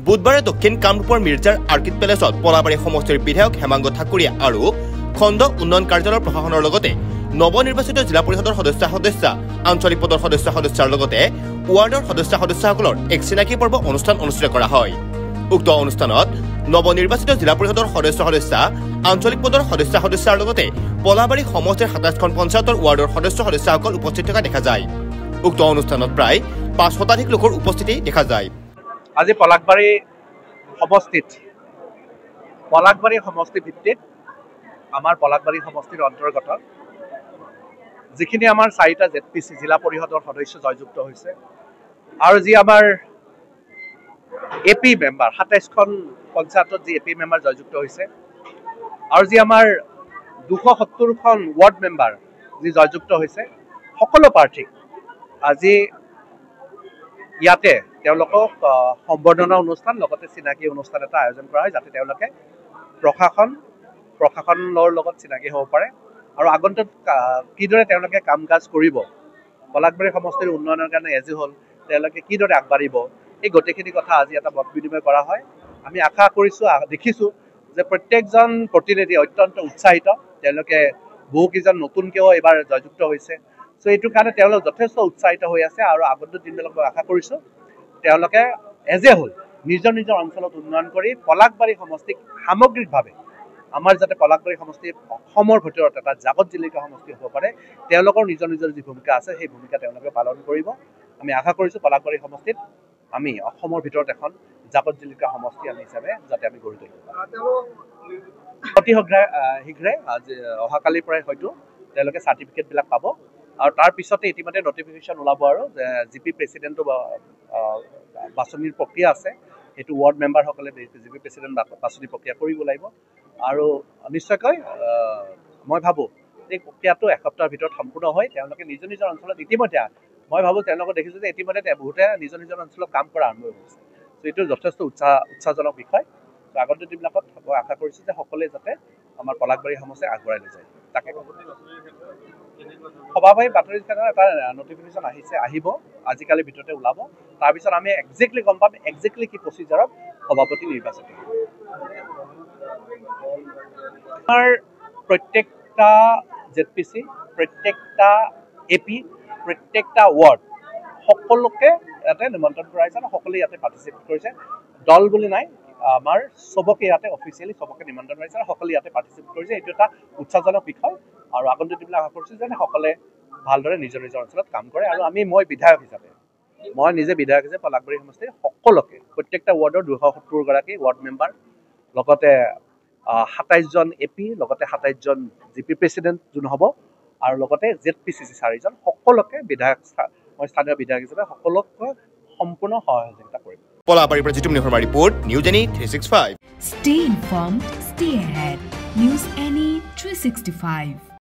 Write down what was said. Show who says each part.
Speaker 1: বুধবাৰে দক্ষিণ কামৰূপৰ মিৰ্জাৰ আৰ্কিড পেলেচত পলাবাৰী সমষ্টিৰ বিধায়ক হেমাংগ ঠাকুৰীয়া আৰু খণ্ড উন্নয়ন কাৰ্যালয়ৰ প্ৰশাসনৰ লগতে নৱনিৰ্বাচিত জিলা পৰিষদৰ সদস্য আঞ্চলিক পদৰ সদস্যৰ লগতে ৱাৰ্ডৰ সদস্যসকলৰ এক চিনাকি পৰ্ব অনুষ্ঠান অনুষ্ঠিত কৰা হয়। উক্ত অনুষ্ঠানত নৱনিৰ্বাচিত জিলা পৰিষদৰ সদস্য আঞ্চলিক পদৰ সদস্যৰ লগতে পলাবাৰী সমষ্টিৰ ২৭খন পঞ্চায়তৰ ৱাৰ্ডৰ সদস্যসকল উপস্থিত থকা দেখা যায়। উক্ত অনুষ্ঠানত প্ৰায় ৫ শতাধিক লোকৰ উপস্থিতি দেখা যায়।
Speaker 2: আজি পলাশবাৰী সমষ্টি ভিত্তিত আমাৰ পলাশবাৰী সমষ্টিৰ অন্তৰ্গত যিখিনি আমাৰ ৪টা ZPC জিলা পৰিষদৰ সদস্য জয়যুক্ত হৈছে আৰু যি আমাৰ AP মেম্বাৰ ২৭খন পঞ্চায়তত যি AP মেম্বাৰ জয়যুক্ত হৈছে আৰু যি আমাৰ ২৭০খন ৱাৰ্ড মেম্বাৰ যি জয়যুক্ত হৈছে সকলো প্ৰাৰ্থী আজি ইয়াতে তেওঁলোকক সম্বৰ্ধনা অনুষ্ঠান লগতে চিনাকি অনুষ্ঠান এটা আয়োজন কৰা হয় যাতে তেওঁলোকে প্ৰশাসনৰ লগত চিনাকি হ'ব পাৰে আৰু আগন্তুক কিদৰে তেওঁলোকে কাম কাজ কৰিব পলাশবাৰী সমষ্টিৰ উন্নয়নৰ কাৰণে এজি হ'ল তেওঁলোকে কিদৰে আগবাঢ়িব এই গোটেইখিনি কথা আজি এটা মত বিনিময় কৰা হয়। আমি আশা কৰিছোঁ দেখিছোঁ যে প্ৰত্যেকজন প্ৰতিনিধি অত্যন্ত উৎসাহিত তেওঁলোকে বহুকেইজন নতুনকৈও এইবাৰ জয়যুক্ত হৈছে চ' এইটো কাৰণে তেওঁলোক যথেষ্ট উৎসাহিত হৈ আছে আৰু আগন্তুক দিনবিলাকত আশা কৰিছোঁ তেওঁলোকে এজে হ'ল নিজৰ অঞ্চলত উন্নয়ন কৰি পলাশবাৰী সমষ্টিক সামগ্ৰিকভাৱে আমাৰ যাতে পলাশবাৰী সমষ্টি অসমৰ ভিতৰত এটা জাগত জিলিকা সমষ্টি হ'ব পাৰে তেওঁলোকৰ নিজৰ যি ভূমিকা আছে সেই ভূমিকা তেওঁলোকে পালন কৰিব। আমি আশা কৰিছোঁ পলাশবাৰী সমষ্টিত আমি অসমৰ ভিতৰত এখন জাগত জিলিকা সমষ্টি আমি হিচাপে যাতে আমি গঢ়ি তুলিব অতি শীঘ্ৰে আজি অহাকালিৰ পৰাই হয়তো তেওঁলোকে চাৰ্টিফিকেটবিলাক পাব আৰু তাৰ পিছতে ইতিমধ্যে নটিফিকেশ্যন ওলাব আৰু GP প্ৰেচিডেণ্টটো বাছনিৰ প্ৰক্ৰিয়া আছে সেইটো ৱাৰ্ড মেম্বাৰসকলে GP প্ৰেচিডেণ্ট বাছনি প্ৰক্ৰিয়া কৰিব লাগিব আৰু নিশ্চয়কৈ মই ভাবোঁ এই প্ৰক্ৰিয়াটো এসপ্তাহৰ ভিতৰত সম্পূৰ্ণ হয় তেওঁলোকে নিজৰ অঞ্চলত ইতিমধ্যে মই ভাবোঁ তেওঁলোকক দেখিছোঁ যে ইতিমধ্যে বহুতে নিজৰ অঞ্চলত কাম কৰা আৰম্ভ কৰিছে চ' এইটো যথেষ্ট উৎসাহজনক বিষয় চ' আগন্তুক দিনবিলাকত মই আশা কৰিছোঁ যে সকলোৱে যাতে আমাৰ পলাশবাৰী সমষ্টি আগবঢ়াই লৈ যায় তাকে সভাপতি বাতৰি কাকতত এটা নটিফিকেশ্যন আহিব আজিকালিৰ ভিতৰতে ওলাব তাৰপিছত আমি একজেক্টলি গম পাম একজেক্টলি কি প্ৰচিজাৰত সভাপতি নিৰ্বাচিত আমাৰ প্ৰত্যেকটা ZPC প্ৰত্যেকটা AP প্ৰত্যেকটা ৱাৰ্ড সকলোকে ইয়াতে নিমন্ত্ৰণ কৰা হৈছে আৰু সকলোৱে ইয়াতে পাৰ্টিচিপেট কৰিছে দল বুলি নাই আমাৰ চবকে ইয়াতে অফিচিয়েলি চবকে নিমন্ত্ৰণ কৰিছে আৰু সকলোৱে ইয়াতে পাৰ্টিচিপেট কৰিছে এইটো এটা উৎসাহজনক বিষয় আৰু আগন্তুক দিনবিলাক আশা কৰিছোঁ যে সকলে ভালদৰে নিজৰ অঞ্চলত কাম কৰে আৰু মই বিধায়ক হিচাপে মই নিজে বিধায়ক হিচাপে পলাশবাৰী সমষ্টিৰ সকলোকে প্ৰত্যেকটা ৱাৰ্ডৰ ২৭০ গৰাকী ৱাৰ্ড মেম্বাৰ লগতে ২৭জন AP লগতে ২৭জন GP প্ৰেচিডেণ্ট যোন হ'ব আৰু লগতে ZPC ৪জন সকলোকে মই স্থানীয় বিধায়ক হিচাপে সকলোকে সম্পূৰ্ণ সহযোগিতা কৰিম।
Speaker 1: পলাবাৰীৰ পৰা জিতুমণি শৰ্মাৰ report news any 365।
Speaker 3: Stay informed, stay ahead. News Any 365.